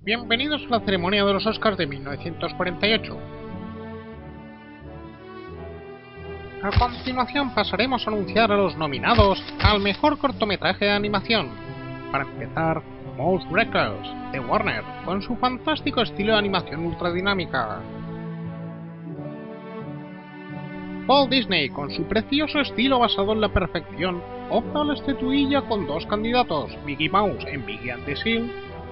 Bienvenidos a la ceremonia de los Oscars de 1948. A continuación pasaremos a anunciar a los nominados al mejor cortometraje de animación. Para empezar, Mouse Records, de Warner, con su fantástico estilo de animación ultradinámica. Walt Disney, con su precioso estilo basado en la perfección, opta a la estatuilla con dos candidatos, Mickey Mouse en Mickey and the Seal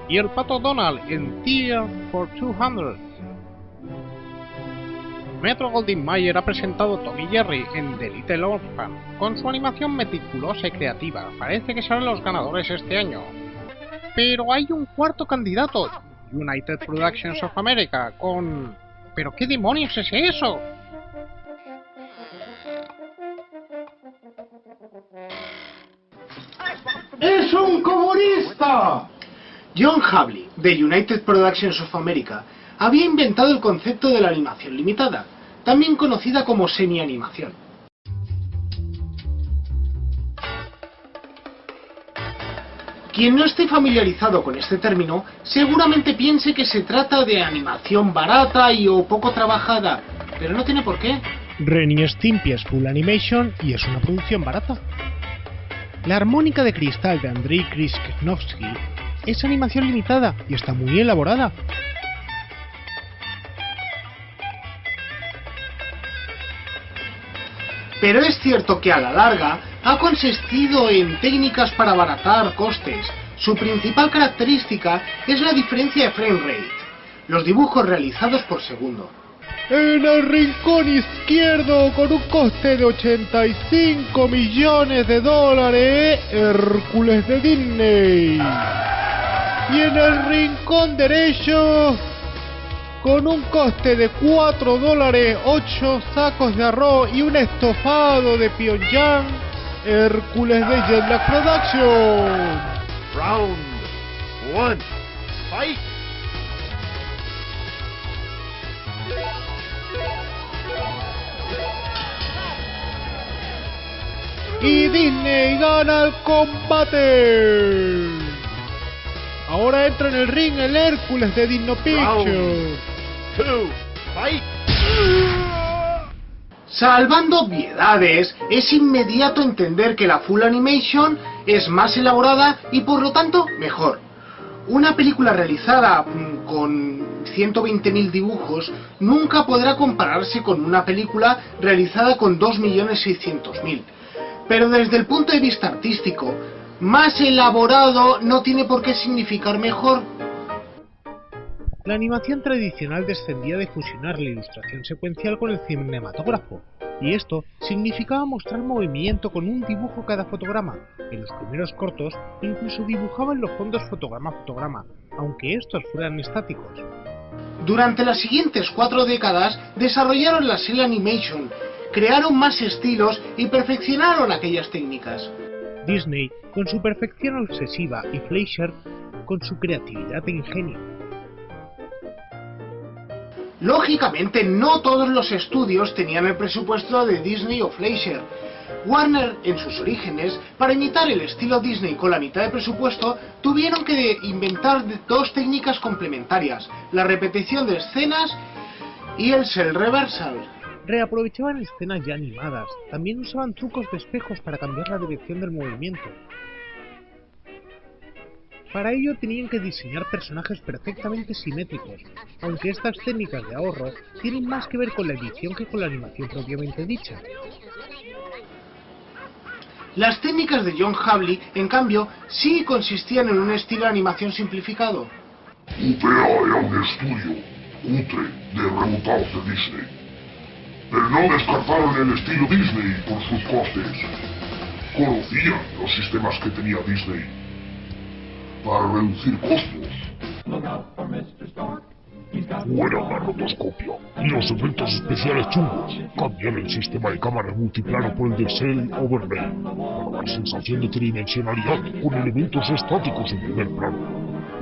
y el Pato Donald en Tear for 200. Metro-Goldwyn-Mayer ha presentado Tom y Jerry en The Little Orphan. Con su animación meticulosa y creativa, parece que serán los ganadores este año. Pero hay un cuarto candidato, United Productions of America, con... ¿Pero qué demonios es eso? ¡Es un comunista! John Hawley, de United Productions of America, había inventado el concepto de la animación limitada, también conocida como semi-animación. Quien no esté familiarizado con este término, seguramente piense que se trata de animación barata y o poco trabajada, pero no tiene por qué. Ren y Stimpy es full animation y es una producción barata. La armónica de cristal de Andrei Krishkovsky es animación limitada y está muy elaborada. Pero es cierto que a la larga ha consistido en técnicas para abaratar costes. Su principal característica es la diferencia de frame rate, los dibujos realizados por segundo. En el rincón izquierdo, con un coste de 85 millones de dólares, Hércules de Disney. Y en el rincón derecho, con un coste de 4 dólares, 8 sacos de arroz y un estofado de Pyongyang, Hércules de Jetlag Production. Round 1, fight! Y Disney gana el combate. Ahora entra en el ring el Hércules de Disney Pictures. 2, fight! Salvando obviedades, es inmediato entender que la full animation es más elaborada y por lo tanto mejor. Una película realizada con 120.000 dibujos nunca podrá compararse con una película realizada con 2.600.000. Pero desde el punto de vista artístico, más elaborado no tiene por qué significar mejor. La animación tradicional descendía de fusionar la ilustración secuencial con el cinematógrafo, y esto significaba mostrar movimiento con un dibujo cada fotograma. En los primeros cortos incluso dibujaban los fondos fotograma a fotograma, aunque estos fueran estáticos. Durante las siguientes 4 décadas desarrollaron la cel animation, crearon más estilos y perfeccionaron aquellas técnicas. Disney con su perfección obsesiva y Fleischer con su creatividad e ingenio. Lógicamente, no todos los estudios tenían el presupuesto de Disney o Fleischer. Warner, en sus orígenes, para imitar el estilo Disney con la mitad de presupuesto, tuvieron que inventar dos técnicas complementarias, la repetición de escenas y el cel reversal. Reaprovechaban escenas ya animadas, también usaban trucos de espejos para cambiar la dirección del movimiento. Para ello tenían que diseñar personajes perfectamente simétricos, aunque estas técnicas de ahorro tienen más que ver con la edición que con la animación propiamente dicha. Las técnicas de John Hawley, en cambio, sí consistían en un estilo de animación simplificado. UPA era un estudio cutre de rebotados de Disney, pero no descartaron el estilo Disney por sus costes. Conocían los sistemas que tenía Disney para reducir costos. Fuera una rotoscopia y los efectos especiales chungos. Cambiar el sistema de cámara multiplano por el de Cell Overlay para dar sensación de tridimensionalidad con elementos estáticos en primer plano.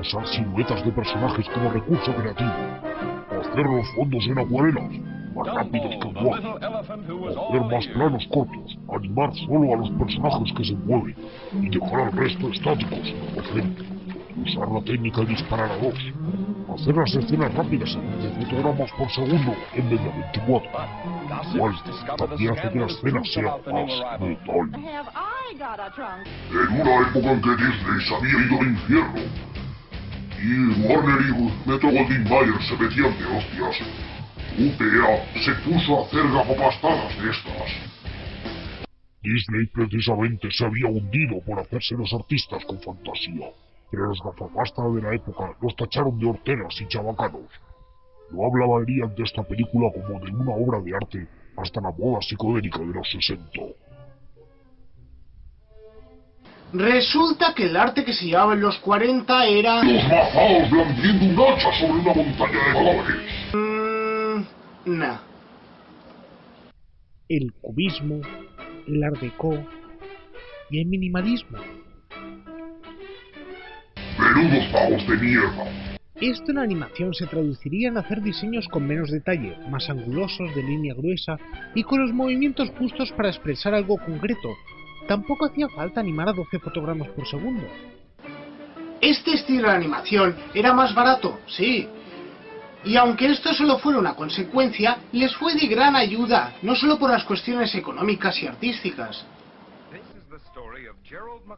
Usar siluetas de personajes como recurso creativo. Hacer los fondos en acuarelas más rápidos que el guaje. Hacer más planos cortos. Animar solo a los personajes que se mueven y dejar al resto estáticos o frente. Usar usar la técnica de disparar a 2, hacer las escenas rápidas en 15 fotogramas por segundo en vez de 24, lo cual también hace que la escena sea más brutal. En una época en que Disney se había ido al infierno y Warner y Metro Goldwyn Mayer se metían de hostias, UPA se puso a hacer gafapastadas de estas. Disney precisamente se había hundido por hacerse los artistas con fantasía, pero los gafapastas de la época los tacharon de horteras y chabacanos. No hablarían de esta película como de una obra de arte hasta la moda psicodélica de los 60. Resulta que el arte que se llevaba en los 40 era... ¡Los mazaos blandiendo un hacha sobre una montaña de cadáveres! Nah. El cubismo, el art déco y el minimalismo. ¡Menudos pavos de mierda! Esto en animación se traduciría en hacer diseños con menos detalle, más angulosos, de línea gruesa y con los movimientos justos para expresar algo concreto. Tampoco hacía falta animar a 12 fotogramas por segundo. Este estilo de animación era más barato, sí. Y aunque esto solo fuera una consecuencia, les fue de gran ayuda, no solo por las cuestiones económicas y artísticas.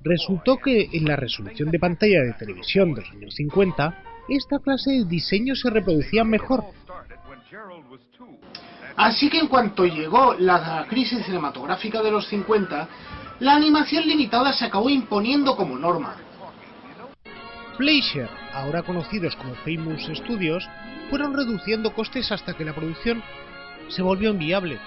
Resultó que en la resolución de pantalla de televisión de los años 50, esta clase de diseños se reproducían mejor. Así que en cuanto llegó la crisis cinematográfica de los 50, la animación limitada se acabó imponiendo como norma. Fleischer, ahora conocidos como Famous Studios, fueron reduciendo costes hasta que la producción se volvió inviable.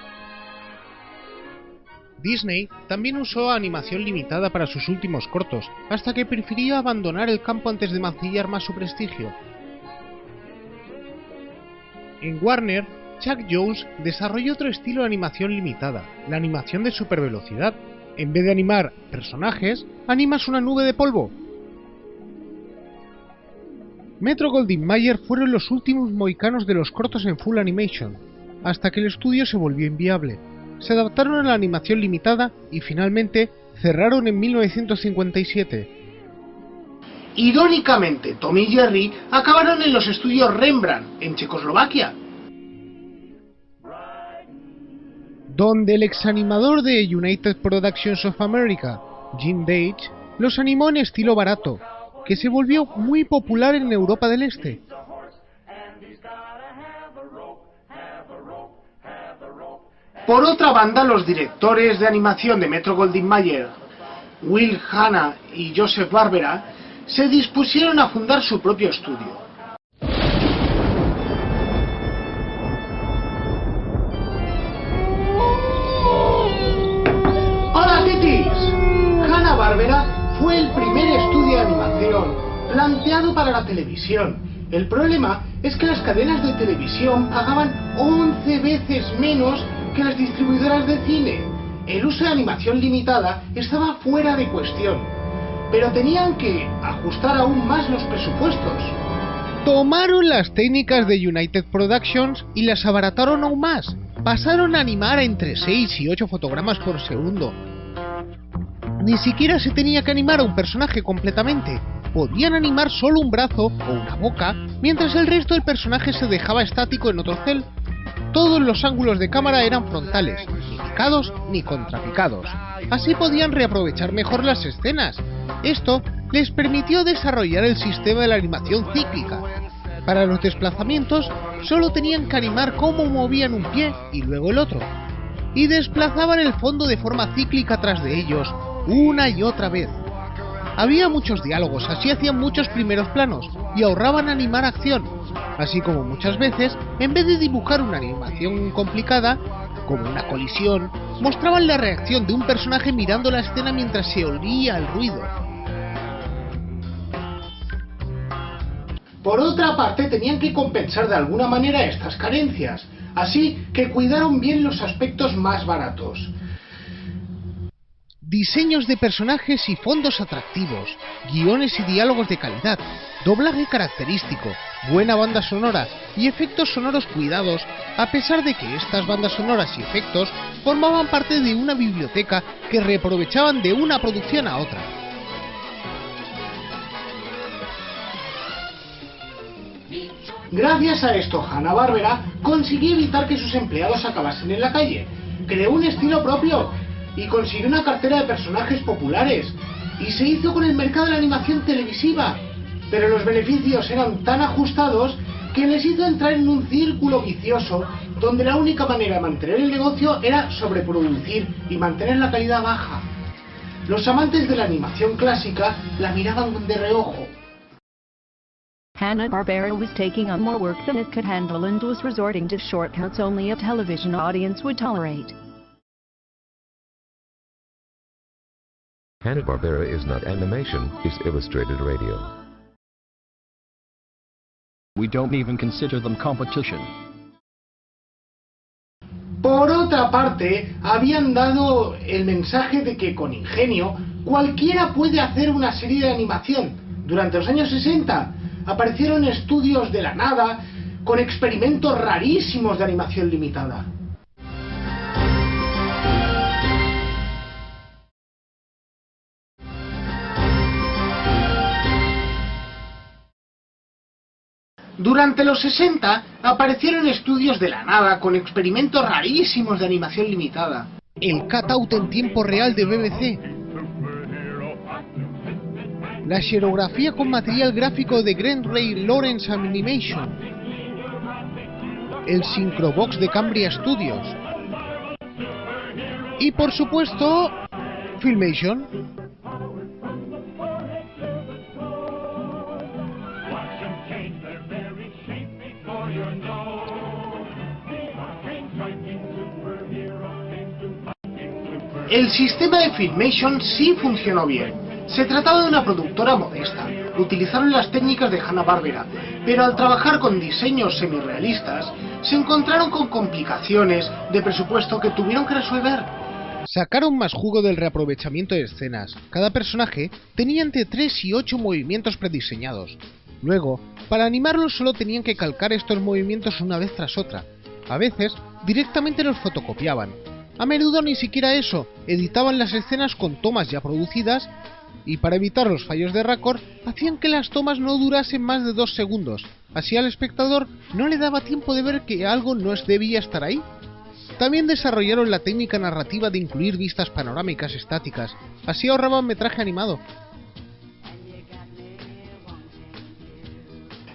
Disney también usó animación limitada para sus últimos cortos, hasta que prefirió abandonar el campo antes de mancillar más su prestigio. En Warner, Chuck Jones desarrolló otro estilo de animación limitada, la animación de supervelocidad. En vez de animar personajes, animas una nube de polvo. Metro Goldwyn Mayer fueron los últimos mohicanos de los cortos en full animation, hasta que el estudio se volvió inviable. Se adaptaron a la animación limitada y finalmente cerraron en 1957. Irónicamente, Tom y Jerry acabaron en los estudios Rembrandt, en Checoslovaquia, donde el exanimador de United Productions of America, Jim Dage, los animó en estilo barato, que se volvió muy popular en Europa del Este. Por otra banda, los directores de animación de Metro Goldwyn Mayer, Will Hanna y Joseph Barbera, se dispusieron a fundar su propio estudio. ¡Hola, titis! Hanna-Barbera fue el primer estudio de animación planteado para la televisión. El problema es que las cadenas de televisión pagaban 11 veces menos que las distribuidoras de cine. El uso de animación limitada estaba fuera de cuestión, pero tenían que ajustar aún más los presupuestos. Tomaron las técnicas de United Productions y las abarataron aún más. Pasaron a animar a entre 6 y 8 fotogramas por segundo. Ni siquiera se tenía que animar a un personaje completamente. Podían animar solo un brazo o una boca, mientras el resto del personaje se dejaba estático en otro cel. Todos los ángulos de cámara eran frontales, ni picados ni contrapicados. Así podían reaprovechar mejor las escenas. Esto les permitió desarrollar el sistema de la animación cíclica. Para los desplazamientos, solo tenían que animar cómo movían un pie y luego el otro. Y desplazaban el fondo de forma cíclica tras de ellos, una y otra vez. Había muchos diálogos, así hacían muchos primeros planos, y ahorraban animar acción. Así como muchas veces, en vez de dibujar una animación complicada, como una colisión, mostraban la reacción de un personaje mirando la escena mientras se oía el ruido. Por otra parte, tenían que compensar de alguna manera estas carencias, así que cuidaron bien los aspectos más baratos. Diseños de personajes y fondos atractivos, guiones y diálogos de calidad, doblaje característico, buena banda sonora y efectos sonoros cuidados, a pesar de que estas bandas sonoras y efectos formaban parte de una biblioteca que reaprovechaban de una producción a otra. Gracias a esto, Hanna-Barbera consiguió evitar que sus empleados acabasen en la calle, creó un estilo propio y consiguió una cartera de personajes populares, y se hizo con el mercado de la animación televisiva, pero los beneficios eran tan ajustados que les hizo entrar en un círculo vicioso donde la única manera de mantener el negocio era sobreproducir y mantener la calidad baja. Los amantes de la animación clásica la miraban de reojo. Hanna-Barbera was taking on more work than it could handle and was resorting to shortcuts only a television audience would tolerate. Hanna-Barbera is not animation, it's illustrated radio. We don't even consider them competition. Por otra parte, habían dado el mensaje de que con ingenio cualquiera puede hacer una serie de animación. Durante los años 60 aparecieron estudios de la nada con experimentos rarísimos de animación limitada. Durante los 60 aparecieron estudios de la nada con experimentos rarísimos de animación limitada. El cutout en tiempo real de BBC. La xerografía con material gráfico de Grant Ray Lawrence Animation. El Syncrobox de Cambria Studios. Y por supuesto, Filmation. El sistema de Filmation sí funcionó bien. Se trataba de una productora modesta. Utilizaron las técnicas de Hanna-Barbera, pero al trabajar con diseños semirealistas, se encontraron con complicaciones de presupuesto que tuvieron que resolver. Sacaron más jugo del reaprovechamiento de escenas. Cada personaje tenía entre 3 y 8 movimientos prediseñados. Luego, para animarlos solo tenían que calcar estos movimientos una vez tras otra. A veces, directamente los fotocopiaban. A menudo ni siquiera eso, editaban las escenas con tomas ya producidas y para evitar los fallos de récord, hacían que las tomas no durasen más de 2 segundos. Así al espectador no le daba tiempo de ver que algo no debía estar ahí. También desarrollaron la técnica narrativa de incluir vistas panorámicas estáticas, así ahorraban metraje animado.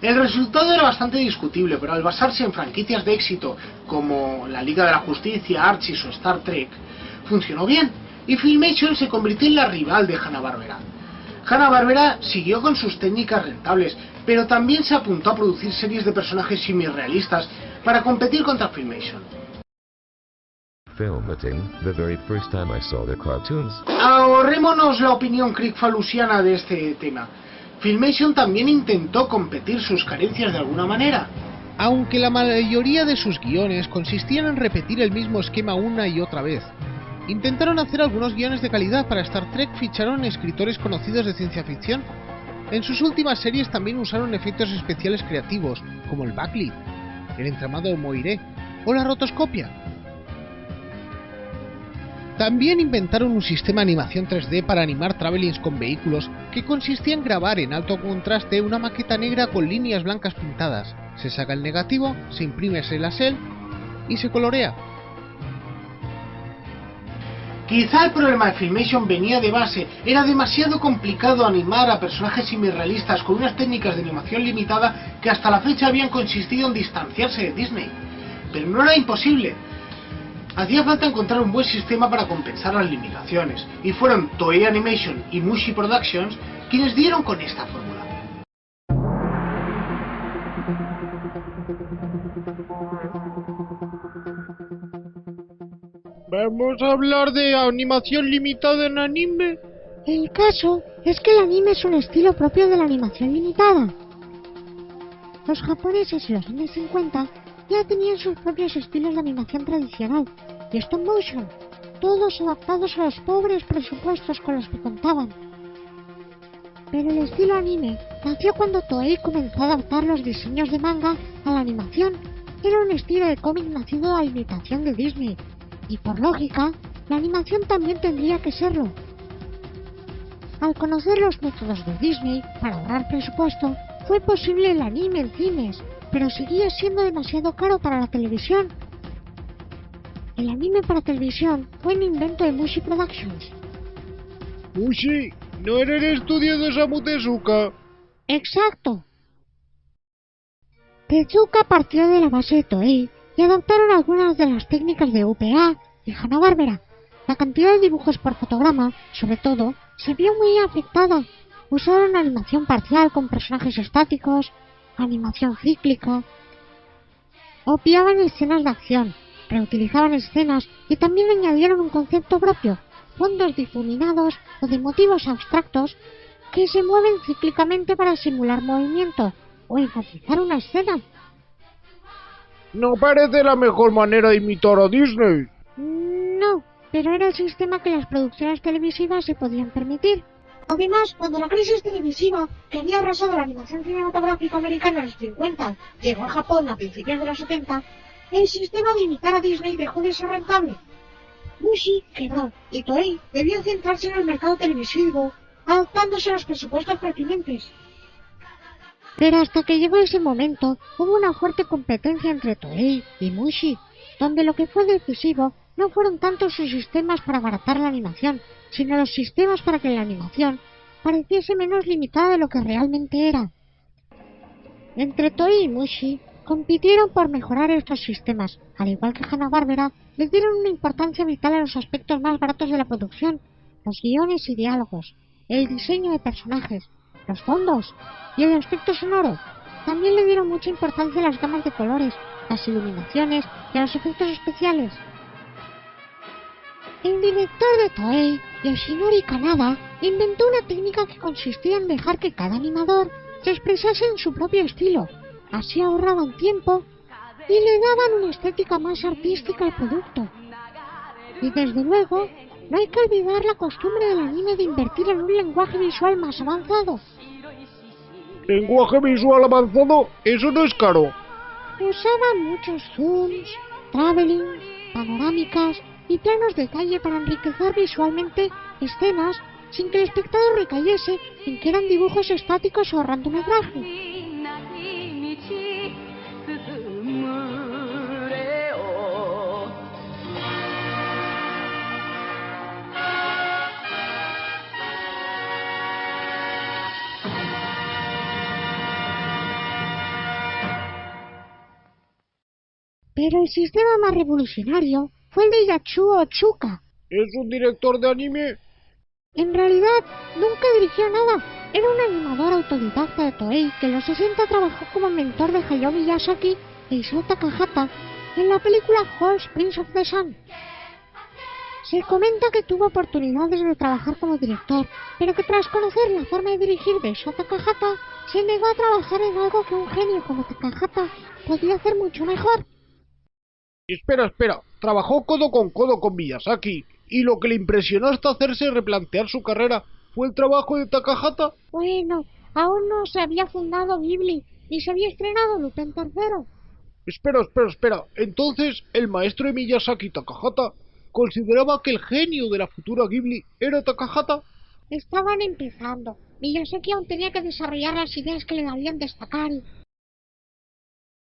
El resultado era bastante discutible, pero al basarse en franquicias de éxito como la Liga de la Justicia, Archie o Star Trek, funcionó bien, y Filmation se convirtió en la rival de Hanna-Barbera. Hanna-Barbera siguió con sus técnicas rentables, pero también se apuntó a producir series de personajes semi-realistas para competir contra Filmation. Filmating, the very first time I saw the cartoons. Ahorrémonos la opinión crickfalusiana de este tema. Filmation también intentó competir sus carencias de alguna manera. Aunque la mayoría de sus guiones consistían en repetir el mismo esquema una y otra vez. Intentaron hacer algunos guiones de calidad. Para Star Trek ficharon escritores conocidos de ciencia ficción. En sus últimas series también usaron efectos especiales creativos, como el backlit, el entramado Moiré o la rotoscopia. También inventaron un sistema de animación 3D para animar travelings con vehículos que consistía en grabar en alto contraste una maqueta negra con líneas blancas pintadas. Se saca el negativo, se imprime ese láser y se colorea. Quizá el problema de Filmation venía de base, era demasiado complicado animar a personajes semi-realistas con unas técnicas de animación limitada que hasta la fecha habían consistido en distanciarse de Disney. Pero no era imposible. Hacía falta encontrar un buen sistema para compensar las limitaciones, y fueron Toei Animation y Mushi Productions quienes dieron con esta fórmula. ¿Vamos a hablar de animación limitada en anime? El caso es que el anime es un estilo propio de la animación limitada. Los japoneses en los años 50 ya tenían sus propios estilos de animación tradicional y stop motion, todos adaptados a los pobres presupuestos con los que contaban. Pero el estilo anime nació cuando Toei comenzó a adaptar los diseños de manga a la animación. Era un estilo de cómic nacido a imitación de Disney, y por lógica, la animación también tendría que serlo. Al conocer los métodos de Disney para ahorrar presupuesto, fue posible el anime en cines, pero seguía siendo demasiado caro para la televisión. El anime para televisión fue un invento de Mushi Productions. Mushi, ¿no era el estudio de Osamu Tezuka? Exacto. Tezuka partió de la base de Toei y adoptaron algunas de las técnicas de UPA y Hanna-Barbera. La cantidad de dibujos por fotograma, sobre todo, se vio muy afectada. Usaron animación parcial con personajes estáticos, animación cíclica. Obviaban escenas de acción, reutilizaban escenas y también añadieron un concepto propio, fondos difuminados o de motivos abstractos que se mueven cíclicamente para simular movimiento o enfatizar una escena. No parece la mejor manera de imitar a Disney. No, pero era el sistema que las producciones televisivas se podían permitir. Además, cuando la crisis televisiva, que había arrasado la animación cinematográfica americana en los 50, llegó a Japón a principios de los 70, el sistema de imitar a Disney dejó de ser rentable. Mushi quebró y Toei debió centrarse en el mercado televisivo, adaptándose a los presupuestos pertinentes. Pero hasta que llegó ese momento, hubo una fuerte competencia entre Toei y Mushi, donde lo que fue decisivo no fueron tanto sus sistemas para abaratar la animación, sino los sistemas para que la animación pareciese menos limitada de lo que realmente era. Entre Toei y Mushi compitieron por mejorar estos sistemas, al igual que Hanna-Barbera, les dieron una importancia vital a los aspectos más baratos de la producción, los guiones y diálogos, el diseño de personajes, los fondos y el aspecto sonoro. También le dieron mucha importancia a las gamas de colores, las iluminaciones y a los efectos especiales. El director de Toei, Yoshinori Kanada, inventó una técnica que consistía en dejar que cada animador se expresase en su propio estilo. Así ahorraban tiempo y le daban una estética más artística al producto. Y desde luego, no hay que olvidar la costumbre del anime de invertir en un lenguaje visual más avanzado. ¿Lenguaje visual avanzado? Eso no es caro. Usaban muchos zooms, traveling, panorámicas y planos de detalle para enriquecer visualmente escenas sin que el espectador recayese en que eran dibujos estáticos o randometraje. Pero el sistema más revolucionario fue el de Yasuo Otsuka. ¿Es un director de anime? En realidad, nunca dirigió nada. Era un animador autodidacta de Toei que en los 60 trabajó como mentor de Hayao Miyazaki e Isao Takahata en la película Halls Prince of the Sun. Se comenta que tuvo oportunidades de trabajar como director, pero que tras conocer la forma de dirigir de Isao Takahata, se negó a trabajar en algo que un genio como Takahata podía hacer mucho mejor. Espera, trabajó codo con Miyazaki, y lo que le impresionó hasta hacerse replantear su carrera fue el trabajo de Takahata. Bueno, aún no se había fundado Ghibli, ni se había estrenado Lupin III. Espera, entonces el maestro de Miyazaki, Takahata, consideraba que el genio de la futura Ghibli era Takahata. Estaban empezando. Miyazaki aún tenía que desarrollar las ideas que le darían destacar.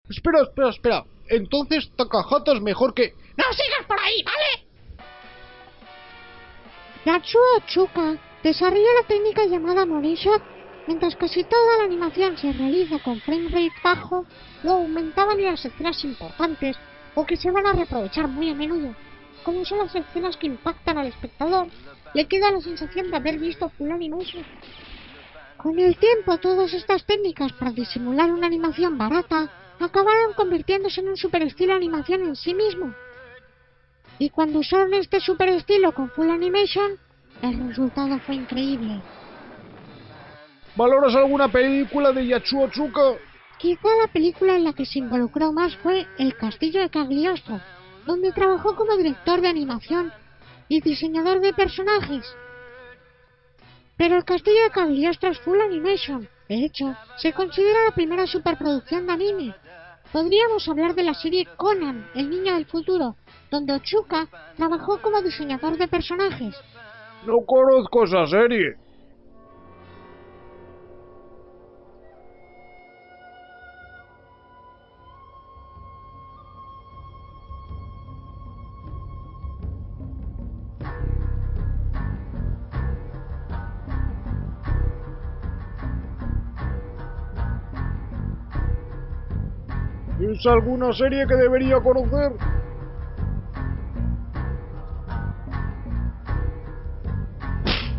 Espera. Entonces Takahata es mejor que... ¡No sigas por ahí, ¿vale? Yasuo Otsuka desarrolló la técnica llamada Money Shot. Mientras casi toda la animación se realiza con frame rate bajo, lo aumentaban en las escenas importantes o que se van a reaprovechar muy a menudo. Como son las escenas que impactan al espectador, le queda la sensación de haber visto full animation. Con el tiempo, todas estas técnicas para disimular una animación barata acabaron convirtiéndose en un superestilo de animación en sí mismo. Y cuando usaron este superestilo con full animation, el resultado fue increíble. ¿Valoras alguna película de Yasuo Otsuka? Quizá la película en la que se involucró más fue El Castillo de Cagliostro, donde trabajó como director de animación y diseñador de personajes. Pero El Castillo de Cagliostro es full animation. De hecho, se considera la primera superproducción de anime. Podríamos hablar de la serie Conan, el niño del futuro, donde Otsuka trabajó como diseñador de personajes. No conozco esa serie. ¿Es alguna serie que debería conocer?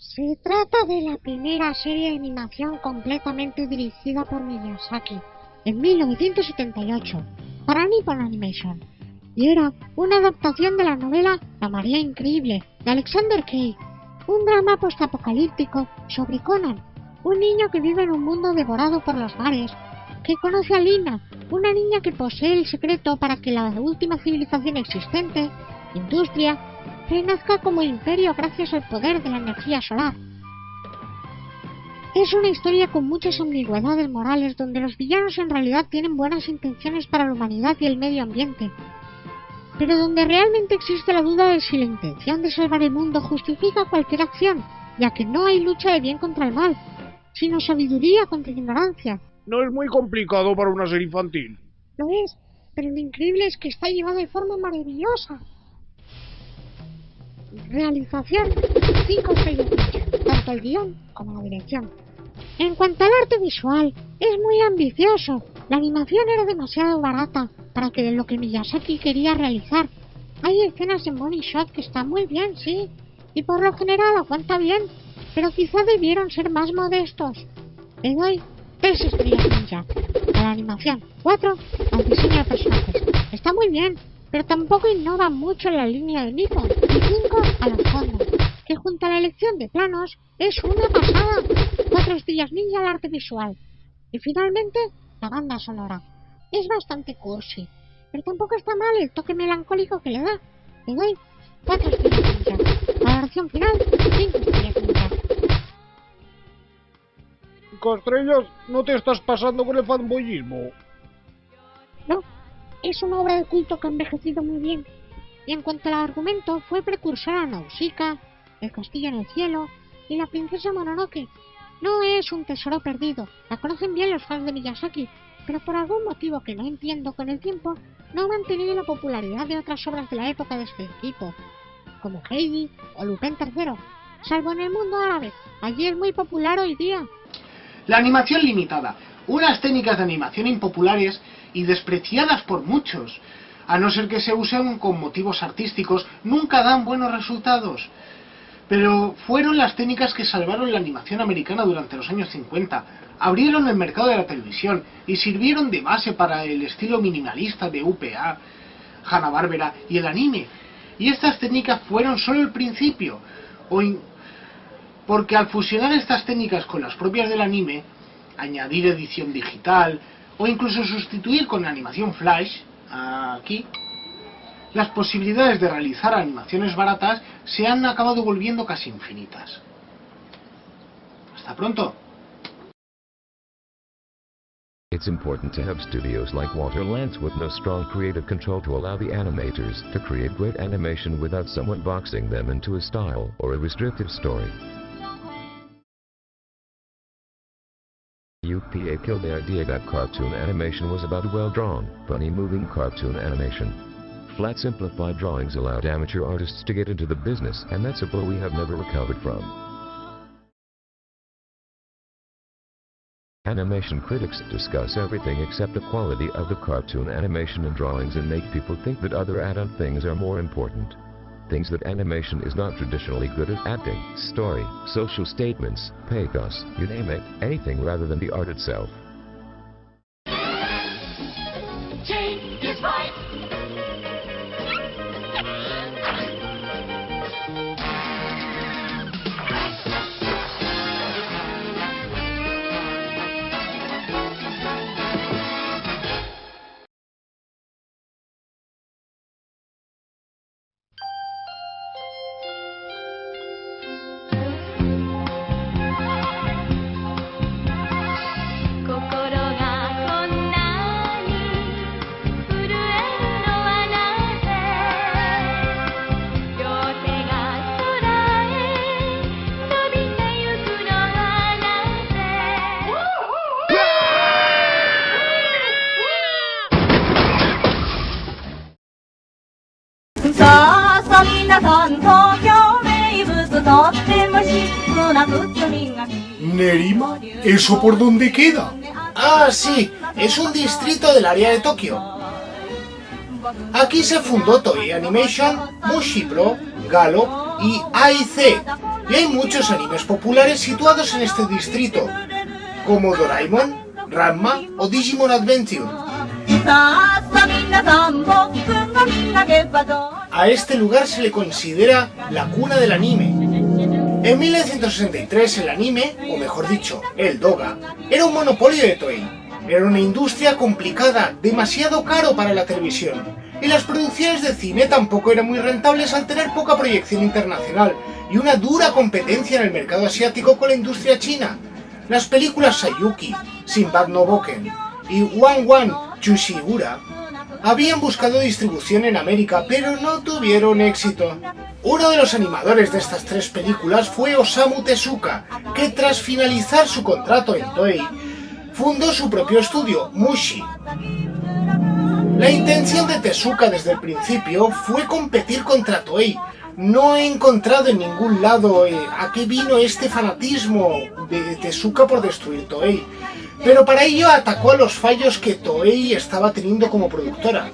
Se trata de la primera serie de animación completamente dirigida por Miyazaki en 1978 para Nippon Animation, y era una adaptación de la novela La Marea Increíble de Alexander Kay, un drama postapocalíptico sobre Conan, un niño que vive en un mundo devorado por los mares, que conoce a Lina, una niña que posee el secreto para que la última civilización existente, Industria, renazca como imperio gracias al poder de la energía solar. Es una historia con muchas ambigüedades morales donde los villanos en realidad tienen buenas intenciones para la humanidad y el medio ambiente, pero donde realmente existe la duda de si la intención de salvar el mundo justifica cualquier acción, ya que no hay lucha de bien contra el mal, sino sabiduría contra ignorancia. No es muy complicado para una serie infantil. Lo es, pero lo increíble es que está llevado de forma maravillosa. Realización 5 estrellas, tanto el guión como la dirección. En cuanto al arte visual, es muy ambicioso. La animación era demasiado barata para que lo que Miyazaki quería realizar. Hay escenas en Bony Shot que están muy bien, sí, y por lo general aguanta bien, pero quizá debieron ser más modestos. Le doy 3 estrellas ninja a la animación, 4 al diseño de personajes. Está muy bien, pero tampoco innova mucho en la línea de Nippon, y 5 a los fondos, que junto a la elección de planos es una pasada. 4 estrellas ninja al arte visual. Y finalmente, la banda sonora. Es bastante cursi, pero tampoco está mal el toque melancólico que le da. Le doy 4 estrellas ninja. Valoración final, 5 estrellas ninja. 5 estrellas, ¿no te estás pasando con el fanboyismo? No, es una obra de culto que ha envejecido muy bien. Y en cuanto al argumento, fue precursora a Nausicaa, El castillo en el cielo y La princesa Mononoke. No es un tesoro perdido, la conocen bien los fans de Miyazaki, pero por algún motivo que no entiendo, con el tiempo no ha mantenido la popularidad de otras obras de la época de este equipo, como Heidi o Lupin III, salvo en el mundo árabe. Allí es muy popular hoy día. La animación limitada, unas técnicas de animación impopulares y despreciadas por muchos, a no ser que se usen con motivos artísticos, nunca dan buenos resultados. Pero fueron las técnicas que salvaron la animación americana durante los años 50, abrieron el mercado de la televisión y sirvieron de base para el estilo minimalista de UPA, Hanna-Barbera y el anime. Y estas técnicas fueron solo el principio, porque al fusionar estas técnicas con las propias del anime, añadir edición digital o incluso sustituir con animación flash, aquí, las posibilidades de realizar animaciones baratas se han acabado volviendo casi infinitas. Hasta pronto. It's important to have studios like Waterlands with no strong creative control to allow the animators to create great animation without someone boxing them into a style or a restrictive story. UPA killed the idea that cartoon animation was about well-drawn, funny moving cartoon animation. Flat simplified drawings allowed amateur artists to get into the business, and that's a blow we have never recovered from. Animation critics discuss everything except the quality of the cartoon animation and drawings and make people think that other add-on things are more important. Things that animation is not traditionally good at: acting, story, social statements, pathos, you name it, anything rather than the art itself. Change is right. ¿Nerima? ¿Eso por dónde queda? Ah, sí, es un distrito del área de Tokio. Aquí se fundó Toei Animation, Mushi Pro, Gallop y AIC, y hay muchos animes populares situados en este distrito, como Doraemon, Ranma o Digimon Adventure. A este lugar se le considera la cuna del anime. En 1963 el anime, o mejor dicho, el doga, era un monopolio de Toei. Era una industria complicada, demasiado caro para la televisión, y las producciones de cine tampoco eran muy rentables al tener poca proyección internacional y una dura competencia en el mercado asiático con la industria china. Las películas Sayuki, Sinbad no Boken y Wan Wan Chushigura habían buscado distribución en América, pero no tuvieron éxito. Uno de los animadores de estas tres películas fue Osamu Tezuka, que tras finalizar su contrato en Toei, fundó su propio estudio, Mushi. La intención de Tezuka desde el principio fue competir contra Toei. No he encontrado en ningún lado a qué vino este fanatismo de Tezuka por destruir Toei, pero para ello atacó a los fallos que Toei estaba teniendo como productora.